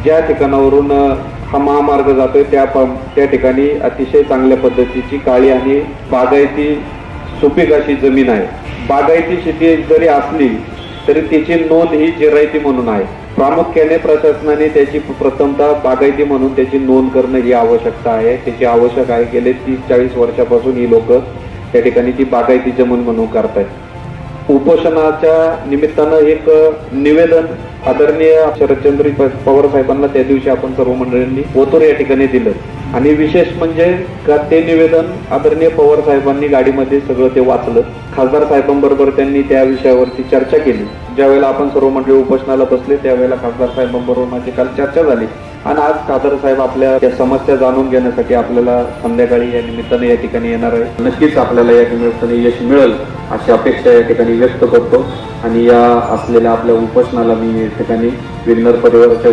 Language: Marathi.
ज्या ठिकाणावरून हा महामार्ग जातोय त्या ठिकाणी अतिशय चांगल्या पद्धतीची काळी आणि बागायती सुपीक अशी जमीन आहे. बागायती शेती जरी असली तरी त्याची नोंद ही जिरायती म्हणून आहे. प्रामुख्याने प्रशासनाने त्याची प्रथमतः बागायती म्हणून त्याची नोंद करणं ही आवश्यकता आहे. त्याची आवश्यक आहे. गेले 30-40 वर्षापासून ही लोक त्या ठिकाणी ती बागायती जमीन म्हणून करतायत. उपोषणाच्या निमित्तानं एक निवेदन आदरणीय शरदचंद्र पवार साहेबांना त्या दिवशी आपण सर्व मंडळींनी ओतूर या ठिकाणी दिलं आणि विशेष म्हणजे का ते निवेदन आदरणीय पवार साहेबांनी गाडीमध्ये सगळं ते वाचलं. खासदार साहेबांबरोबर त्यांनी त्या विषयावरती चर्चा केली. ज्यावेळेला आपण सर्व मंडळी उपोषणाला बसले त्यावेळेला खासदार साहेबांबरोबर माझी काल चर्चा झाली आणि आज खासदार साहेब आपल्या त्या समस्या जाणून घेण्यासाठी आपल्याला संध्याकाळी या निमित्ताने या ठिकाणी येणार आहे. नक्कीच आपल्याला या निमित्ताने यश मिळेल अशी अपेक्षा या ठिकाणी व्यक्त करतो आणि या असलेल्या आपल्या उपोषणाला मी या ठिकाणी विघ्नर परिवाराच्या